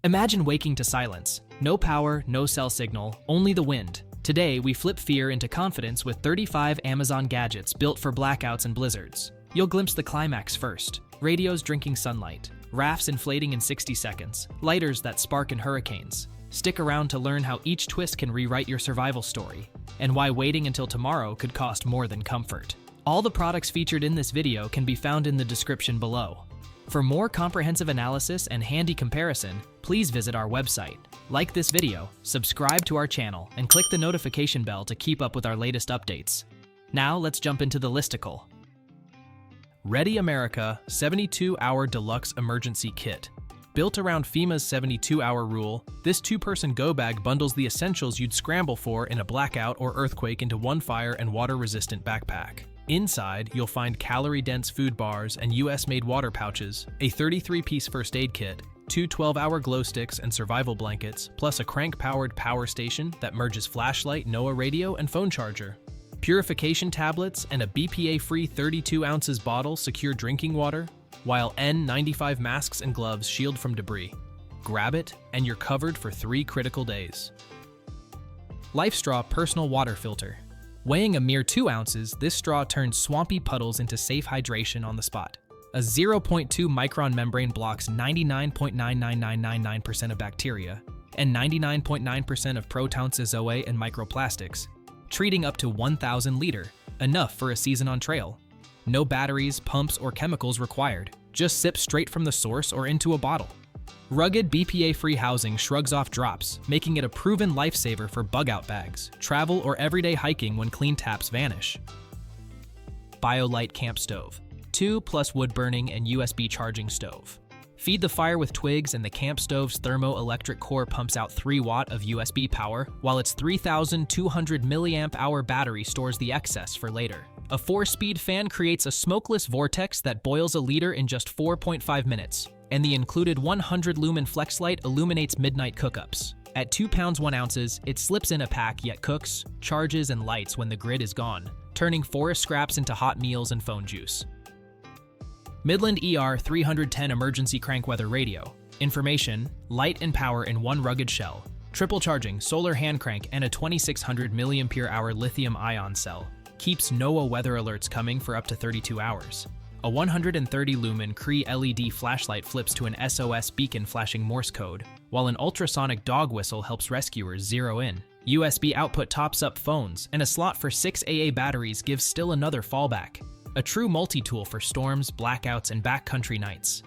Imagine waking to silence. No power, no cell signal, only the wind. Today, we flip fear into confidence with 35 Amazon gadgets built for blackouts and blizzards. You'll glimpse the climax first. Radios drinking sunlight. Rafts inflating in 60 seconds. Lighters that spark in hurricanes. Stick around to learn how each twist can rewrite your survival story, and why waiting until tomorrow could cost more than comfort. All the products featured in this video can be found in the description below. For more comprehensive analysis and handy comparison, please visit our website. Like this video, subscribe to our channel, and click the notification bell to keep up with our latest updates. Now let's jump into the listicle. Ready America 72-Hour Deluxe Emergency Kit. Built around FEMA's 72-hour rule, this two-person go bag bundles the essentials you'd scramble for in a blackout or earthquake into one fire and water-resistant backpack. Inside, you'll find calorie-dense food bars and US-made water pouches, a 33-piece first aid kit, 2 12-hour glow sticks and survival blankets, plus a crank-powered power station that merges flashlight, NOAA radio, and phone charger. Purification tablets and a BPA-free 32 ounces bottle secure drinking water, while N95 masks and gloves shield from debris. Grab it, and you're covered for 3 critical days. LifeStraw Personal Water Filter. Weighing a mere 2 ounces, this straw turns swampy puddles into safe hydration on the spot. A 0.2 micron membrane blocks 99.99999% of bacteria and 99.9% of protons, S.O.L, and microplastics, treating up to 1,000 liter, enough for a season on trail. No batteries, pumps, or chemicals required. Just sip straight from the source or into a bottle. Rugged BPA-free housing shrugs off drops, making it a proven lifesaver for bug-out bags, travel, or everyday hiking when clean taps vanish. BioLite CampStove. 2+ wood burning and USB charging stove. Feed the fire with twigs and the CampStove's thermoelectric core pumps out 3 watt of USB power, while its 3,200 milliamp-hour battery stores the excess for later. A 4-speed fan creates a smokeless vortex that boils a liter in just 4.5 minutes, and the included 100-lumen FlexLight illuminates midnight cookups. At 2 pounds 1 ounces, it slips in a pack yet cooks, charges, and lights when the grid is gone, turning forest scraps into hot meals and phone juice. Midland ER 310 Emergency Crank Weather Radio. Information, light and power in one rugged shell. Triple charging, solar hand crank, and a 2600 mAh lithium-ion cell. Keeps NOAA weather alerts coming for up to 32 hours. A 130-lumen Cree LED flashlight flips to an SOS beacon flashing Morse code, while an ultrasonic dog whistle helps rescuers zero in. USB output tops up phones, and a slot for 6 AA batteries gives still another fallback. A true multi-tool for storms, blackouts, and backcountry nights.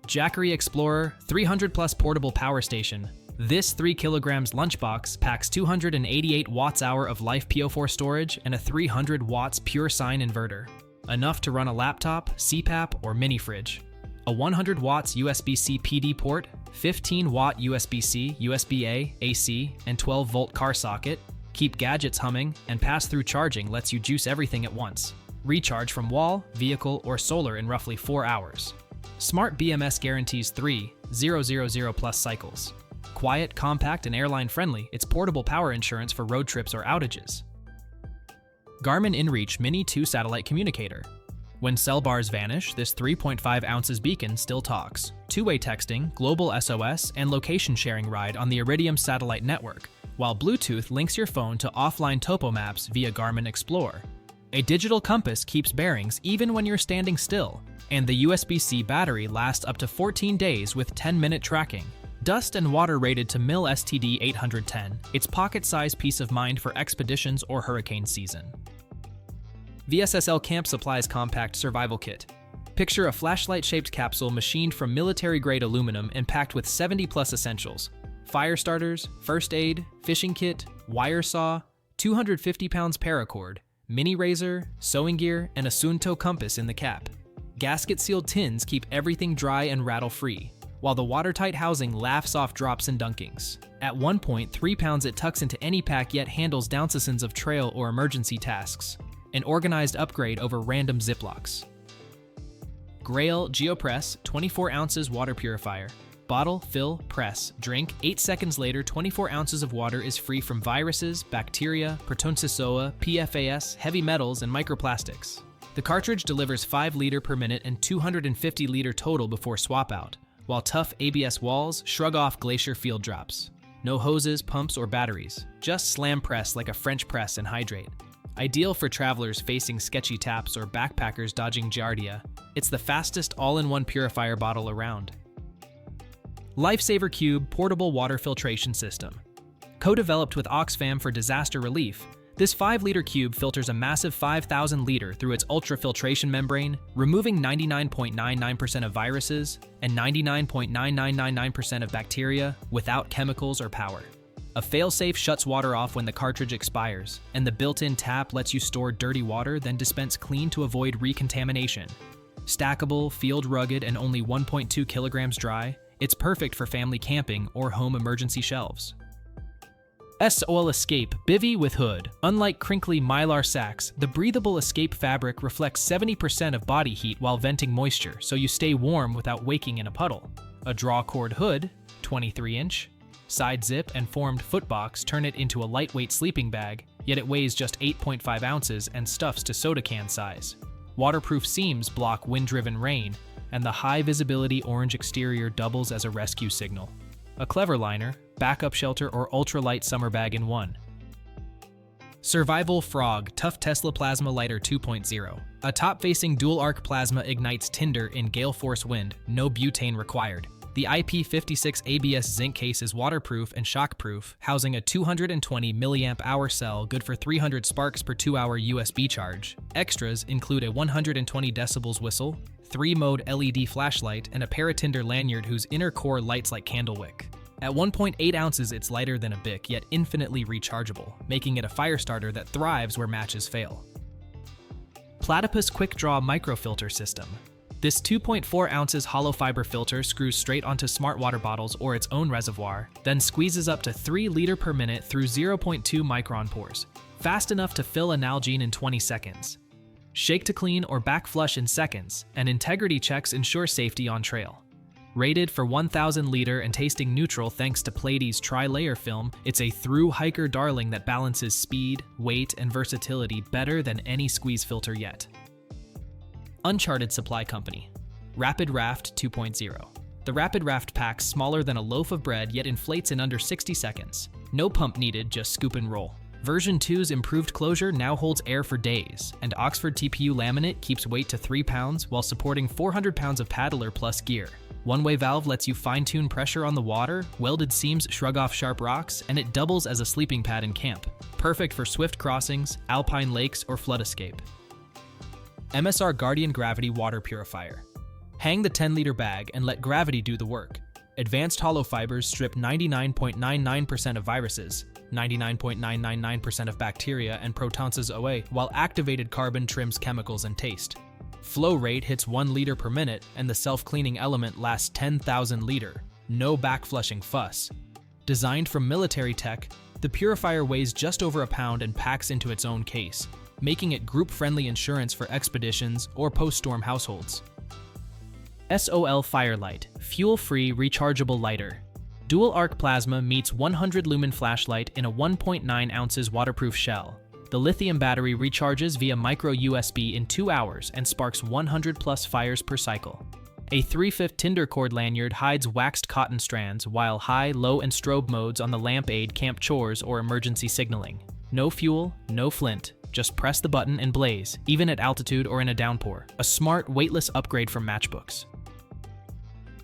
Jackery Explorer 300+ portable power station. This 3 kilograms lunchbox packs 288 watts-hour of LiFePO4 storage and a 300 watts pure sine inverter. Enough to run a laptop, CPAP, or mini fridge. A 100 watts USB-C PD port, 15 watt USB-C, USB-A, AC, and 12 volt car socket. Keep gadgets humming, and pass-through charging lets you juice everything at once. Recharge from wall, vehicle, or solar in roughly 4 hours. Smart BMS guarantees 3,000+ cycles. Quiet, compact, and airline-friendly, it's portable power insurance for road trips or outages. Garmin inReach Mini 2 Satellite Communicator. When cell bars vanish, this 3.5 ounces beacon still talks. Two-way texting, global SOS, and location sharing ride on the Iridium satellite network, while Bluetooth links your phone to offline topo maps via Garmin Explore. A digital compass keeps bearings even when you're standing still, and the USB-C battery lasts up to 14 days with 10-minute tracking. Dust and water rated to MIL STD 810, it's pocket-sized peace of mind for expeditions or hurricane season. VSSL Camp Supplies Compact Survival Kit. Picture a flashlight-shaped capsule machined from military-grade aluminum and packed with 70+ essentials. Fire starters, first aid, fishing kit, wire saw, 250 pounds paracord, mini razor, sewing gear, and a Sunto compass in the cap. Gasket-sealed tins keep everything dry and rattle-free, while the watertight housing laughs off drops and dunkings. At 1.3 pounds it tucks into any pack yet handles dozens of trail or emergency tasks. An organized upgrade over random Ziplocs. GRAYL GeoPress 24 ounces water purifier. Bottle, fill, press, drink. 8 seconds later, 24 ounces of water is free from viruses, bacteria, protonzoa, PFAS, heavy metals, and microplastics. The cartridge delivers 5 liter per minute and 250 liter total before swap out, while tough ABS walls shrug off glacier field drops. No hoses, pumps, or batteries, just slam press like a French press and hydrate. Ideal for travelers facing sketchy taps or backpackers dodging giardia, it's the fastest all-in-one purifier bottle around. LifeSaver Cube Portable Water Filtration System. Co-developed with Oxfam for disaster relief, this 5-liter cube filters a massive 5,000 liter through its ultrafiltration membrane, removing 99.99% of viruses and 99.9999% of bacteria without chemicals or power. A failsafe shuts water off when the cartridge expires, and the built-in tap lets you store dirty water then dispense clean to avoid recontamination. Stackable, field rugged, and only 1.2 kilograms dry, it's perfect for family camping or home emergency shelves. S.O.L Escape Bivvy with Hood. Unlike crinkly mylar sacks, the breathable Escape fabric reflects 70% of body heat while venting moisture, so you stay warm without waking in a puddle. A draw-cord hood, 23-inch, side zip and formed footbox turn it into a lightweight sleeping bag, yet it weighs just 8.5 ounces and stuffs to soda can size. Waterproof seams block wind-driven rain, and the high-visibility orange exterior doubles as a rescue signal. A clever liner, backup shelter, or ultralight summer bag in one. Survival Frog Tough Tesla Plasma Lighter 2.0. A top-facing dual-arc plasma ignites tinder in gale force wind, no butane required. The IP56 ABS zinc case is waterproof and shockproof, housing a 220 mAh cell good for 300 sparks per 2-hour USB charge. Extras include a 120 decibels whistle, 3-mode LED flashlight, and a paratinder lanyard whose inner core lights like candlewick. At 1.8 ounces, it's lighter than a Bic, yet infinitely rechargeable, making it a fire starter that thrives where matches fail. Platypus QuickDraw Microfilter System. This 2.4 ounces hollow fiber filter screws straight onto smart water bottles or its own reservoir, then squeezes up to 3 liters per minute through 0.2 micron pores, fast enough to fill a Nalgene in 20 seconds. Shake to clean or back flush in seconds, and integrity checks ensure safety on trail. Rated for 1,000 liter and tasting neutral thanks to Platy's tri-layer film, it's a through-hiker darling that balances speed, weight, and versatility better than any squeeze filter yet. Uncharted Supply Company. Rapid Raft 2.0. The Rapid Raft pack's smaller than a loaf of bread yet inflates in under 60 seconds. No pump needed, just scoop and roll. Version 2's improved closure now holds air for days, and Oxford TPU laminate keeps weight to 3 pounds while supporting 400 pounds of paddler plus gear. One-way valve lets you fine-tune pressure on the water, welded seams shrug off sharp rocks, and it doubles as a sleeping pad in camp. Perfect for swift crossings, alpine lakes, or flood escape. MSR Guardian Gravity Water Purifier. Hang the 10-liter bag and let gravity do the work. Advanced hollow fibers strip 99.99% of viruses, 99.999% of bacteria and protons away, while activated carbon trims chemicals and taste. Flow rate hits 1 liter per minute, and the self-cleaning element lasts 10,000 liter. No backflushing fuss. Designed from military tech, the purifier weighs just over a pound and packs into its own case, making it group-friendly insurance for expeditions or post-storm households. S.O.L Fire-Lite Fuel-Free Rechargeable Lighter. Dual arc plasma meets 100 lumen flashlight in a 1.9 ounces waterproof shell. The lithium battery recharges via micro USB in 2 hours and sparks 100 plus fires per cycle. A 3/5 tinder cord lanyard hides waxed cotton strands, while high, low, and strobe modes on the lamp aid camp chores or emergency signaling. No fuel, no flint. Just press the button and blaze, even at altitude or in a downpour. A smart, weightless upgrade from matchbooks.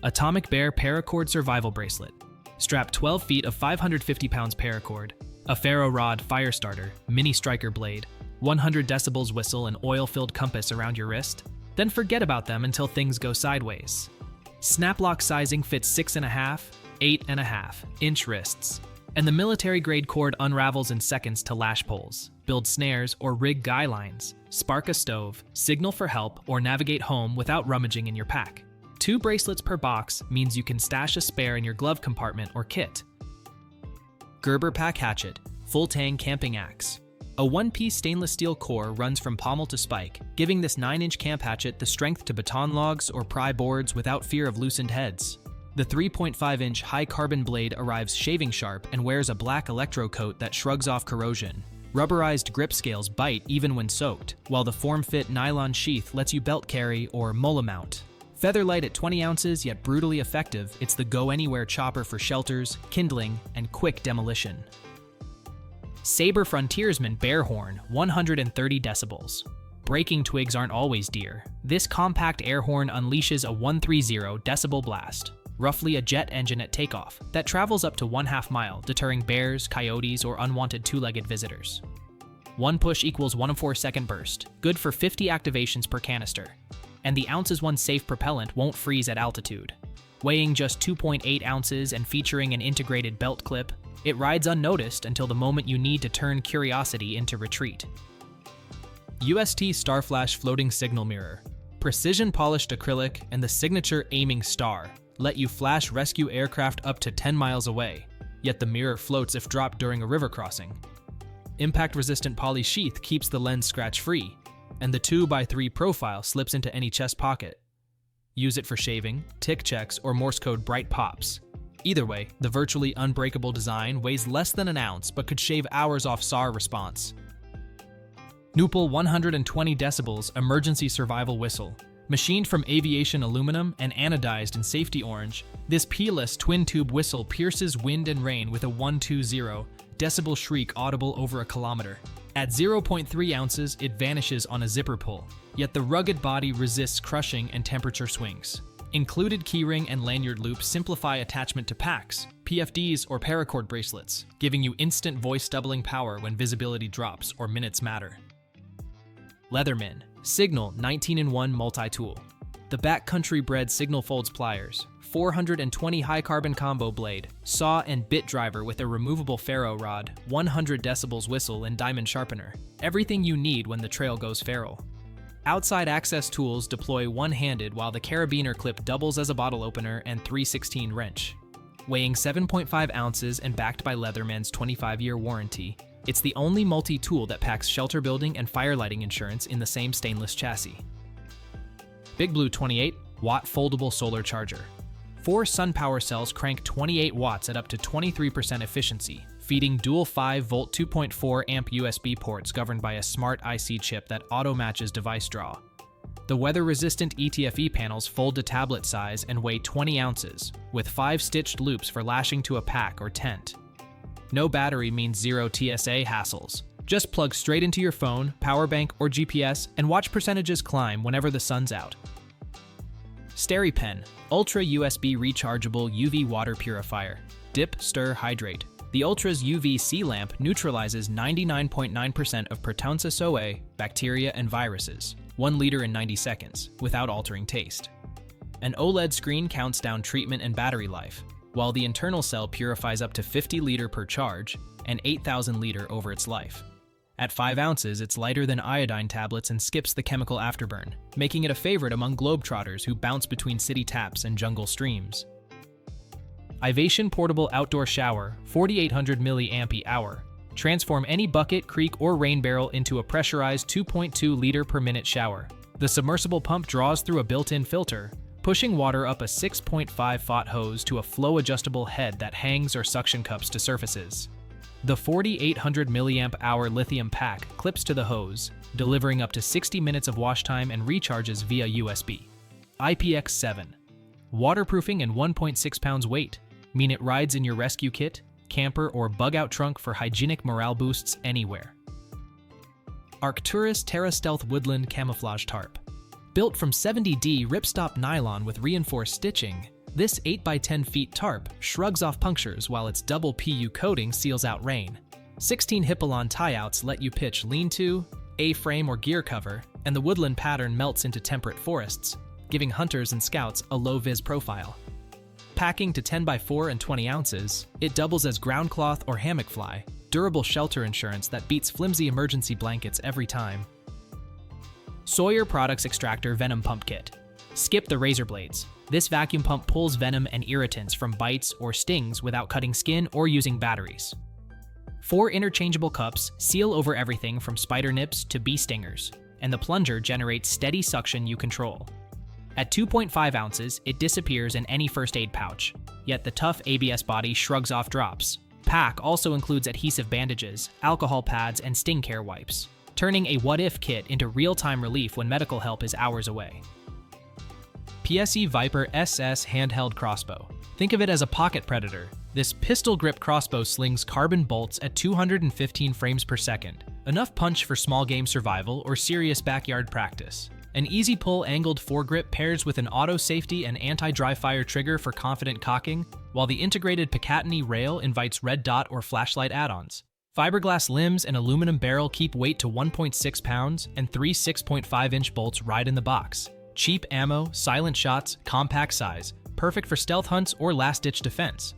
Atomic Bear Paracord Survival Bracelet. Strap 12 feet of 550 pounds paracord, a ferro rod fire starter, mini striker blade, 100 decibels whistle, and oil-filled compass around your wrist. Then forget about them until things go sideways. Snap-lock sizing fits 6.5, 8.5 inch wrists, and the military-grade cord unravels in seconds to lash poles, build snares, or rig guy lines, spark a stove, signal for help, or navigate home without rummaging in your pack. 2 bracelets per box means you can stash a spare in your glove compartment or kit. Gerber Pack Hatchet Full Tang Camping Axe. A one-piece stainless steel core runs from pommel to spike, giving this 9-inch camp hatchet the strength to baton logs or pry boards without fear of loosened heads. The 3.5-inch high-carbon blade arrives shaving sharp and wears a black electro coat that shrugs off corrosion. Rubberized grip scales bite even when soaked, while the form-fit nylon sheath lets you belt carry or mola mount. Featherlight at 20 ounces, yet brutally effective, it's the go-anywhere chopper for shelters, kindling, and quick demolition. SABRE Frontiersman Bear Horn, 130 decibels. Breaking twigs aren't always deer. This compact air horn unleashes a 130 decibel blast, roughly a jet engine at takeoff, that travels up to 1/2 mile, deterring bears, coyotes, or unwanted two-legged visitors. One push equals 1/4-second burst, good for 50 activations per canister. And the ounces one safe propellant won't freeze at altitude. Weighing just 2.8 ounces and featuring an integrated belt clip, it rides unnoticed until the moment you need to turn curiosity into retreat. UST Starflash Floating Signal Mirror. Precision polished acrylic and the signature aiming star let you flash rescue aircraft up to 10 miles away, yet the mirror floats if dropped during a river crossing. Impact-resistant poly sheath keeps the lens scratch-free, and the 2x3 profile slips into any chest pocket. Use it for shaving, tick checks, or Morse code bright pops. Either way, the virtually unbreakable design weighs less than an ounce but could shave hours off SAR response. Nupal 120 decibels Emergency Survival Whistle. Machined from aviation aluminum and anodized in safety orange, this P-less twin-tube whistle pierces wind and rain with a 120 decibel shriek audible over a kilometer. At 0.3 ounces, it vanishes on a zipper pull, yet the rugged body resists crushing and temperature swings. Included keyring and lanyard loops simplify attachment to packs, PFDs, or paracord bracelets, giving you instant voice doubling power when visibility drops or minutes matter. Leatherman Signal 19-in-1 Multi-Tool. The backcountry-bred Signal folds pliers, 420 high-carbon combo blade, saw and bit driver with a removable ferro rod, 100 decibels whistle and diamond sharpener. Everything you need when the trail goes feral. Outside access tools deploy one-handed while the carabiner clip doubles as a bottle opener and 3/16 wrench. Weighing 7.5 ounces and backed by Leatherman's 25-year warranty, it's the only multi-tool that packs shelter building and fire lighting insurance in the same stainless chassis. Big Blue 28-watt foldable solar charger. 4 SunPower cells crank 28 watts at up to 23% efficiency, feeding dual 5-volt 2.4 amp USB ports governed by a smart IC chip that auto-matches device draw. The weather-resistant ETFE panels fold to tablet size and weigh 20 ounces, with 5 stitched loops for lashing to a pack or tent. No battery means zero TSA hassles. Just plug straight into your phone, power bank, or GPS and watch percentages climb whenever the sun's out. SteriPen Ultra USB Rechargeable UV Water Purifier. Dip, stir, hydrate. The Ultra's UVC lamp neutralizes 99.9% of Pertussis SOA, bacteria, and viruses, 1 liter in 90 seconds, without altering taste. An OLED screen counts down treatment and battery life, while the internal cell purifies up to 50 liter per charge and 8,000 liter over its life. At 5 ounces, it's lighter than iodine tablets and skips the chemical afterburn, making it a favorite among globetrotters who bounce between city taps and jungle streams. Ivation Portable Outdoor Shower, 4800 mAh. Transform any bucket, creek, or rain barrel into a pressurized 2.2 liter per minute shower. The submersible pump draws through a built-in filter, pushing water up a 6.5-foot hose to a flow-adjustable head that hangs or suction cups to surfaces. The 4800 mAh lithium pack clips to the hose, delivering up to 60 minutes of wash time and recharges via USB. IPX7. Waterproofing and 1.6 pounds weight mean it rides in your rescue kit, camper, or bug-out trunk for hygienic morale boosts anywhere. Arcturus Terra Stealth Woodland Camouflage Tarp. Built from 70D ripstop nylon with reinforced stitching, this 8x10 feet tarp shrugs off punctures while its double PU coating seals out rain. 16 Hippolon tie-outs let you pitch lean-to, A-frame, or gear cover, and the woodland pattern melts into temperate forests, giving hunters and scouts a low-vis profile. Packing to 10x4 and 20 ounces, it doubles as ground cloth or hammock fly, durable shelter insurance that beats flimsy emergency blankets every time. Sawyer Products Extractor Venom Pump Kit. Skip the razor blades. This vacuum pump pulls venom and irritants from bites or stings without cutting skin or using batteries. 4 interchangeable cups seal over everything from spider nips to bee stingers, and the plunger generates steady suction you control. At 2.5 ounces, it disappears in any first aid pouch, yet the tough ABS body shrugs off drops. Pack also includes adhesive bandages, alcohol pads, and sting care wipes, turning a what-if kit into real-time relief when medical help is hours away. PSE Viper SS handheld crossbow. Think of it as a pocket predator. This pistol grip crossbow slings carbon bolts at 215 frames per second, enough punch for small game survival or serious backyard practice. An easy pull angled foregrip pairs with an auto safety and anti-dry fire trigger for confident cocking, while the integrated Picatinny rail invites red dot or flashlight add-ons. Fiberglass limbs and aluminum barrel keep weight to 1.6 pounds, and 3 6.5-inch bolts ride in the box. Cheap ammo, silent shots, compact size, perfect for stealth hunts or last-ditch defense.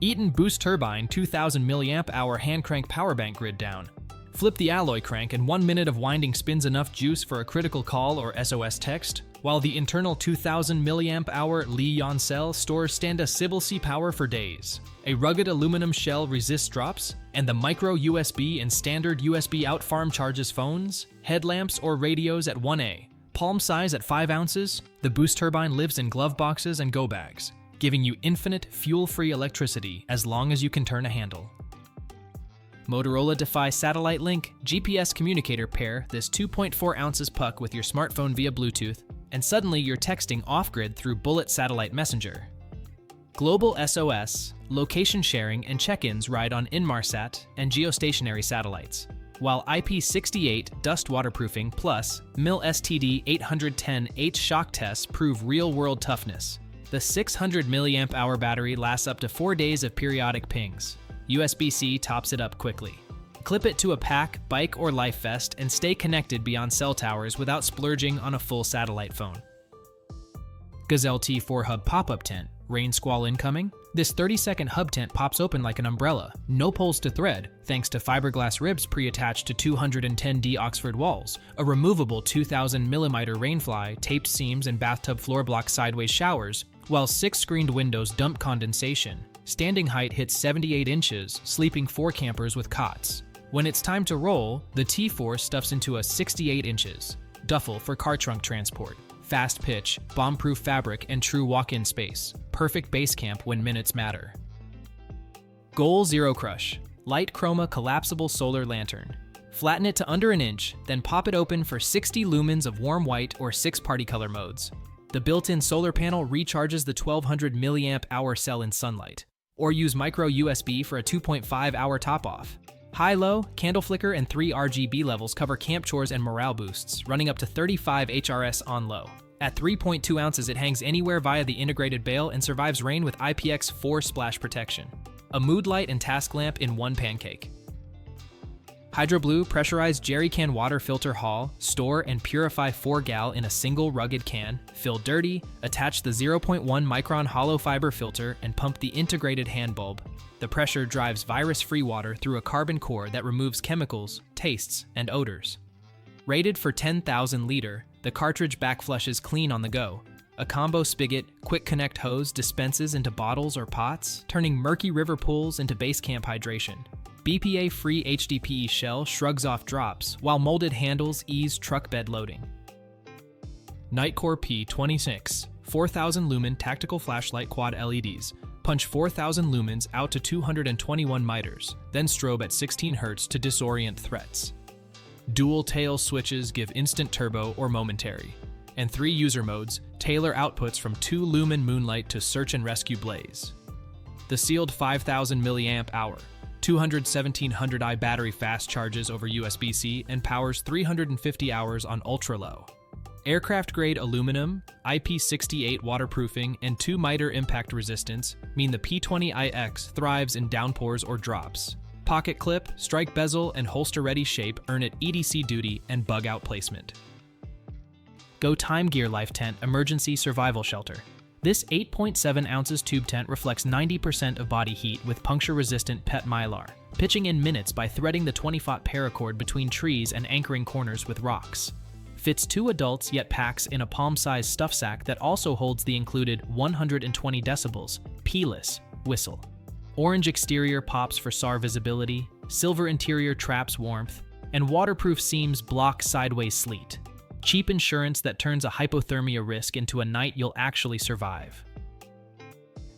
Eaton Boost Turbine 2000 mAh hand crank power bank grid down. Flip the alloy crank and 1 minute of winding spins enough juice for a critical call or SOS text, while the internal 2000 mAh Li-ion cell stores stand-up power for days. A rugged aluminum shell resists drops, and the micro USB and standard USB out farm charges phones, headlamps, or radios at 1A. Palm size at 5 ounces, the Boost Turbine lives in glove boxes and go bags, giving you infinite, fuel-free electricity as long as you can turn a handle. Motorola Defy Satellite Link GPS Communicator pair this 2.4 ounces puck with your smartphone via Bluetooth, and suddenly you're texting off-grid through Bullet Satellite Messenger. Global SOS, location sharing, and check-ins ride on Inmarsat and geostationary satellites, while IP68 dust waterproofing plus MIL STD 810H shock tests prove real-world toughness. The 600 mAh battery lasts up to 4 days of periodic pings. USB-C tops it up quickly. Clip it to a pack, bike, or life vest and stay connected beyond cell towers without splurging on a full satellite phone. Gazelle T4 Hub Pop-Up Tent. Rain squall incoming? This 30-second hub tent pops open like an umbrella. No poles to thread, thanks to fiberglass ribs pre-attached to 210D Oxford walls, a removable 2000mm rainfly, taped seams, and bathtub floor block sideways showers, while 6 screened windows dump condensation. Standing height hits 78 inches, sleeping 4 campers with cots. When it's time to roll, the T4 stuffs into a 68 inches. Duffel for car trunk transport. Fast pitch, bomb-proof fabric, and true walk-in space. Perfect base camp when minutes matter. GRAYL Zero Crush. Light chroma collapsible solar lantern. Flatten it to under an inch, then pop it open for 60 lumens of warm white or 6 party color modes. The built-in solar panel recharges the 1200 mAh cell in sunlight. Or use micro USB for a 2.5-hour top-off. High-low, candle flicker, and 3 RGB levels cover camp chores and morale boosts, running up to 35 HRS on low. At 3.2 ounces, it hangs anywhere via the integrated bail and survives rain with IPX4 splash protection. A mood light and task lamp in one pancake. Hydro Blue pressurized jerry can water filter haul, store, and purify 4 gal in a single rugged can. Fill dirty, attach the 0.1 micron hollow fiber filter, and pump the integrated hand bulb. The pressure drives virus-free water through a carbon core that removes chemicals, tastes, and odors. Rated for 10,000 liter, the cartridge backflushes clean on the go. A combo spigot, quick connect hose dispenses into bottles or pots, turning murky river pools into base camp hydration. BPA-free HDPE shell shrugs off drops, while molded handles ease truck bed loading. Nightcore P26, 4000 lumen tactical flashlight quad LEDs. Punch 4000 lumens out to 221 miters, then strobe at 16 Hz to disorient threats. Dual tail switches give instant turbo or momentary, and 3 user modes tailor outputs from 2 lumen moonlight to search and rescue blaze. The sealed 5000 mAh, 21700i battery fast charges over USB-C and powers 350 hours on ultra-low. Aircraft-grade aluminum, IP68 waterproofing, and 2 miter impact resistance mean the P20iX thrives in downpours or drops. Pocket clip, strike bezel, and holster-ready shape earn it EDC duty and bug-out placement. Go Time Gear Life Tent Emergency Survival Shelter. This 8.7 ounces tube tent reflects 90% of body heat with puncture-resistant PET mylar, pitching in minutes by threading the 20-foot paracord between trees and anchoring corners with rocks. Fits 2 adults yet packs in a palm-sized stuff sack that also holds the included 120 decibels, P-less whistle. Orange exterior pops for SAR visibility, silver interior traps warmth, and waterproof seams block sideways sleet. Cheap insurance that turns a hypothermia risk into a night you'll actually survive.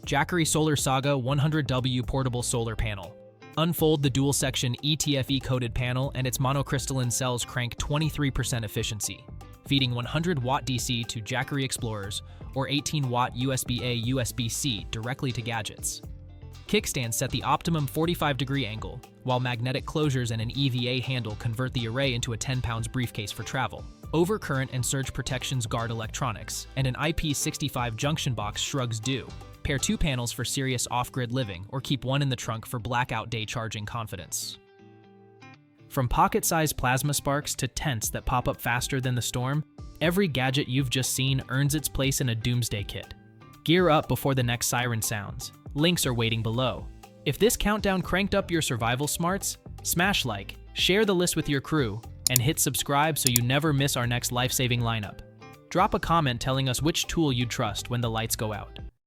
Jackery Solar Saga 100W Portable Solar Panel. Unfold the dual-section ETFE-coated panel and its monocrystalline cells crank 23% efficiency. feeding 100-watt DC to Jackery Explorers or 18-watt USB-A USB-C directly to gadgets. Kickstands set the optimum 45-degree angle, while magnetic closures and an EVA handle convert the array into a 10-pound briefcase for travel. Overcurrent and surge protections guard electronics, and an IP65 junction box shrugs due. Pair 2 panels for serious off-grid living, or keep one in the trunk for blackout day charging confidence. From pocket-sized plasma sparks to tents that pop up faster than the storm, every gadget you've just seen earns its place in a Doomsday kit. Gear up before the next siren sounds. Links are waiting below. If this countdown cranked up your survival smarts, smash like, share the list with your crew, and hit subscribe so you never miss our next life-saving lineup. Drop a comment telling us which tool you'd trust when the lights go out.